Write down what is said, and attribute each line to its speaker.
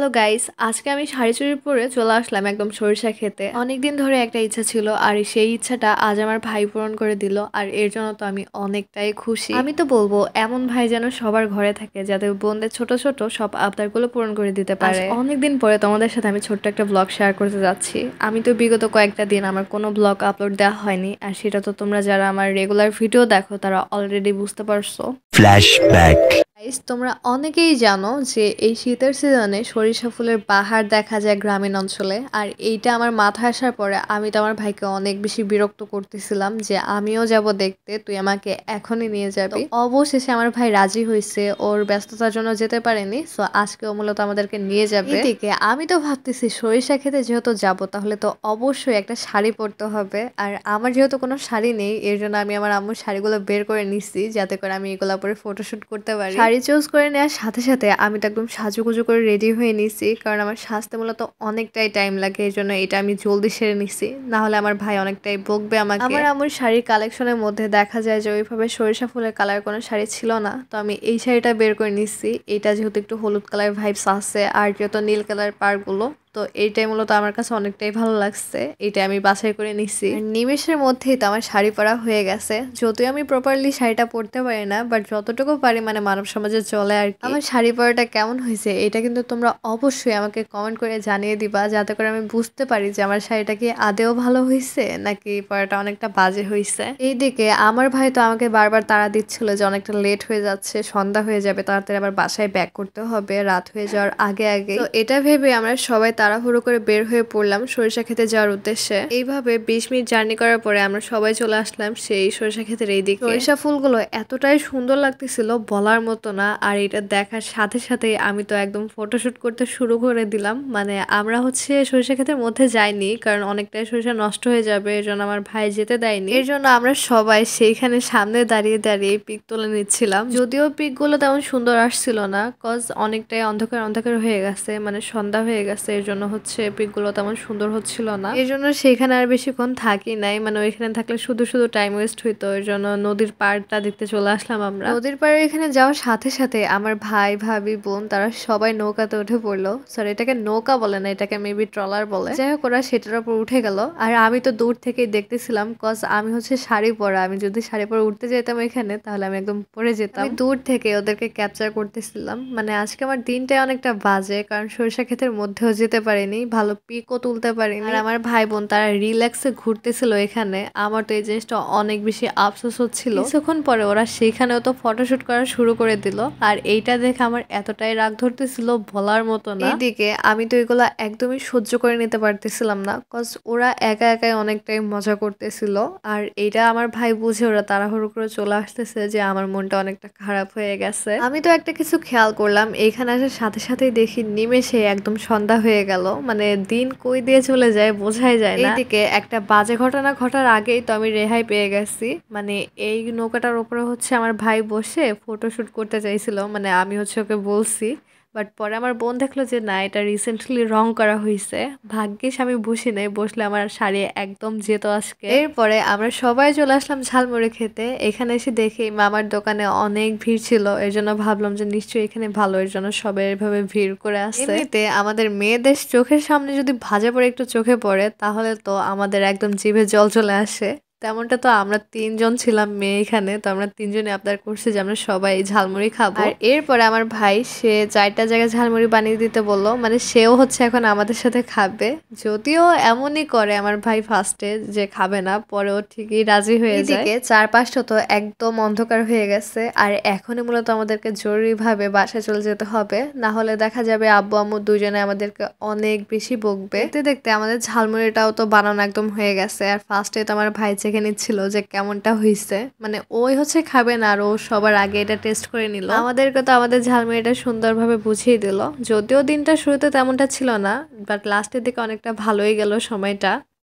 Speaker 1: Hello guys, আজকে আমি শাড়ি চুড়ি পরে চলে আসলাম একদম সরিষা খেতে। অনেকদিন ধরে একটা ইচ্ছা ছিল আর সেই ইচ্ছাটা আজ আমার ভাই পূরণ করে দিল। আর এর জন্য তো আমি অনেকটাই খুশি। আমি তো বলবো এমন ভাই যেন সবার ঘরে থাকে, যাতে বোনদের ছোট ছোট সব আবদারগুলো পূরণ করে দিতে পারে। অনেকদিন পরে তোমাদের সাথে আমি ছোট্ট একটা ব্লগ শেয়ার করতে যাচ্ছি। আমি তো বিগত কয়েকটা দিন আমার কোনো ব্লগ আপলোড দেওয়া হয়নি, আর সেটা তো তোমরা যারা আমার রেগুলার ভিডিও দেখো তারা অলরেডি বুঝতে পারছো।
Speaker 2: ফ্ল্যাশব্যাক।
Speaker 1: গাইস, তোমরা অনেকেই জানো যে এই শীতের সিজনে সরিষা ফুলের বাহার দেখা যায় গ্রামীণ অঞ্চলে। আর এইটা আমার মাথায় আসার পরে আমি তো আমার ভাইকে অনেক বেশি বিরক্ত করতেছিলাম যে আমিও যাব দেখতে, তুই আমাকে এখনই নিয়ে যাবি। অবশেষে আমার ভাই রাজি হয়েছে, ওর ব্যস্ততার জন্য যেতে পারেনি, সো আজকে ও মূলত আমাদেরকে নিয়ে যাবে। এদিকে আমি তো ভাবতেছি সরিষা খেতে যেহেতু যাব, তাহলে তো অবশ্যই একটা শাড়ি পরতে হবে। আর আমার যেহেতু কোনো শাড়ি নেই, এর জন্য আমি আমার আম্মুর শাড়িগুলো বের করে নিচ্ছি, যাতে করে আমি এগুলো পরে ফটোশুট করতে পারি। শাড়ি চুজ করে নেওয়ার সাথে সাথে আমি তো একদম সাজুগুজু করে রেডি হয়ে নিছি, কারণ আমার সাজতে মূলত অনেকটাই টাইম লাগে। এই জন্য এটা আমি জলদি সেরে নিছি, না হলে আমার ভাই অনেকটাই বকবে আমাকে। আমার আম্মুর শাড়ির কালেকশনের মধ্যে দেখা যায় যে ওইভাবে সরিষা ফুলের কালার কোনো শাড়ি ছিল না, তো আমি এই শাড়িটা বের করে নিচ্ছি। এটা যেহেতু একটু হলুদ কালার ভাইবস আছে আর যেহেতু নীল কালার পাড়গুলো, তো এইটাই মূলত আমার কাছে অনেকটাই ভালো লাগছে। এটা আমি বাছাই করে নিছি। নিমেষের মধ্যেই তো আমার শাড়ি পরা হয়ে গেছে। যদিও আমি প্রপারলি শাড়িটা পরতে পারি না, বাট যতটুকু পারি মানে মানব সমাজে চলে আর কি। আমার শাড়ি পরাটা কেমন হয়েছে এটা কিন্তু তোমরা অবশ্যই আমাকে কমেন্ট করে জানিয়ে দিবা, যাতে করে আমি বুঝতে পারি যে আমার শাড়িটা কি আদেও ভালো হয়েছে নাকি পরাটা অনেকটা বাজে হয়েছে। এইদিকে আমার ভাই তো আমাকে বারবার তাড়া দিচ্ছিল যে অনেকটা লেট হয়ে যাচ্ছে, সন্ধ্যা হয়ে যাবে, তাড়াতাড়ি আবার বাসায় ব্যাক করতে হবে রাত হয়ে যাওয়ার আগে আগে। তো এটা ভেবে আমরা সবাই তাড়াহুড়ো করে বের হয়ে পড়লাম সরিষা খেতে যাওয়ার উদ্দেশ্যে। এইভাবে 20 মিনিট জার্নি করার পরে আমরা সবাই চলে আসলাম সেই সরিষা ক্ষেতের এইদিকে। সরিষা ফুলগুলো এতটাই সুন্দর লাগতেছিল বলার মতো না। আর এটা দেখার সাথে সাথে আমি তো একদম ফটোশুট করতে শুরু করে দিলাম। মানে আমরা হচ্ছে সরিষা ক্ষেতের মধ্যে যাইনি, কারণ অনেকটাই সরিষা নষ্ট হয়ে যাবে, এর জন্য আমার ভাই যেতে দেয়নি। এর জন্য আমরা সবাই সেইখানে সামনে দাঁড়িয়ে দাঁড়িয়ে পিক তুলে নিচ্ছিলাম। যদিও পিক গুলো তেমন সুন্দর আসছিল না, কজ অনেকটাই অন্ধকার অন্ধকার হয়ে গেছে, মানে সন্ধ্যা হয়ে গেছে, এর জন্য হচ্ছে পিকগুলো তেমন সুন্দর হচ্ছিল না। এর জন্য সেখানে আর বেশিক্ষণ থাকি নাই, মানে ওইখানে থাকলে শুধু শুধু টাইম ওয়েস্ট হইতো। এর জন্য নদীর পাড়টা দেখতে চলে আসলাম আমরা। নদীর পাড়ে এখানে যাওয়ার সাথে সাথে আমার ভাই ভাবি বোন তারা সবাই নৌকাতে উঠে পড়লো। সরি, এটাকে নৌকা বলে না, এটাকে মেবি ট্রলার বলে। যাই হোক, ওরা সেটার উপর উঠে গেল। আর আমি তো দূর থেকেই দেখতেছিলাম, কজ আমি হচ্ছে শাড়ি পরা, আমি যদি শাড়ি পরে উঠতে যেতাম এখানে তাহলে আমি একদম পরে যেতাম। আমি দূর থেকে ওদেরকে ক্যাপচার করতেছিলাম। মানে আজকে আমার দিনটাই অনেকটা বাজে, কারণ সরিষা ক্ষেতের মধ্যেও যেতে পারিনি, ভালো পিকও তুলতে পারিনি। আর আমার ভাই বোন তারা রিল্যাক্সে ঘুরতেছিল এখানে। আমার তো এই জিনিসটা অনেক বেশি আফসোস হচ্ছিল। কিছুক্ষণ পরে ওরা সেখানেও তো ফটোশুট করা শুরু করে দিল, আর এইটা দেখে আমার এতটাই রাগ ধরতেছিল বলার মতো না। এইদিকে আমি তো এগুলা একদমই সহ্য করে নিতে পারতেছিলাম না, কজ ওরা একা একাই অনেকটাই মজা করতেছিল। আর এইটা আমার ভাই বুঝে ওরা তাড়াহুড়ো করে চলে আসতেছে যে আমার মনটা অনেকটা খারাপ হয়ে গেছে। আমি তো একটা কিছু খেয়াল করলাম, এইখানে আসার সাথে সাথেই দেখি নিমেষে একদম সন্ধ্যা হয়ে গেল। মানে দিন কই দিয়ে চলে যায় বোঝাই যায় না। এইদিকে একটা বাজে ঘটনা ঘটার আগেই তো আমি রেহাই পেয়ে গেছি। মানে এই নৌকাটার উপরে হচ্ছে আমার ভাই বসে ফটোশুট করতে চাইছিল, মানে আমি হচ্ছে ওকে বলছি, বাট পরে আমার বোন দেখলো যে না, এটা রিসেন্টলি রং করা হয়েছে। ভাগ্যিস আমি বসি নাই, বসলে আমার শাড়ি একদম যেত আজকে। এরপরে আমরা সবাই চলে আসলাম ঝালমুড়ি খেতে। এখানে এসে দেখি মামার দোকানে অনেক ভিড় ছিল, এর জন্য ভাবলাম যে নিশ্চয়ই এখানে ভালো, এর জন্য সবাই এভাবে ভিড় করে আসছে। এমনিতে আমাদের মেয়েদের চোখের সামনে যদি ভাজা পড়ে একটু চোখে পড়ে, তাহলে তো আমাদের একদম জিভে জল চলে আসে। তেমনটা তো আমরা তিনজন ছিলাম মেয়ে এখানে, তো আমরা তিনজনে আবদার করছি যে আমরা সবাই ঝালমুড়ি খাবো। আর এরপরে আমার ভাই সে 4টা জায়গায় ঝালমুড়ি বানিয়ে দিতে বললো, মানে সেও হচ্ছে এখন আমাদের সাথে খাবে। যদিও এমনই করে আমার ভাই ফার্স্টে যে খাবে না, পরেও ঠিকই রাজি হয়ে যায়। এদিকে চারপাশটা তো একদম অন্ধকার হয়ে গেছে, আর এখনই মূলত আমাদেরকে জরুরিভাবে বাসায় চলে যেতে হবে, না হলে দেখা যাবে আব্বু আম্মু দুজনে আমাদেরকে অনেক বেশি বকবে। দেখতে দেখতে আমাদের ঝালমুড়িটাও তো বানানো একদম হয়ে গেছে। আর ফার্স্টে তো আমার ভাই চেখে নিচ্ছিল যে কেমনটা হয়েছে, মানে ওই হচ্ছে খাবে না আর ও সবার আগে এটা টেস্ট করে নিল। আমাদেরকে তো আমাদের ঝালমুড়িটা সুন্দরভাবে বুঝিয়ে দিল। যদিও দিনটা শুরুতে তেমনটা ছিল না, বাট লাস্টের দিকে অনেকটা ভালোই গেল সময়টা।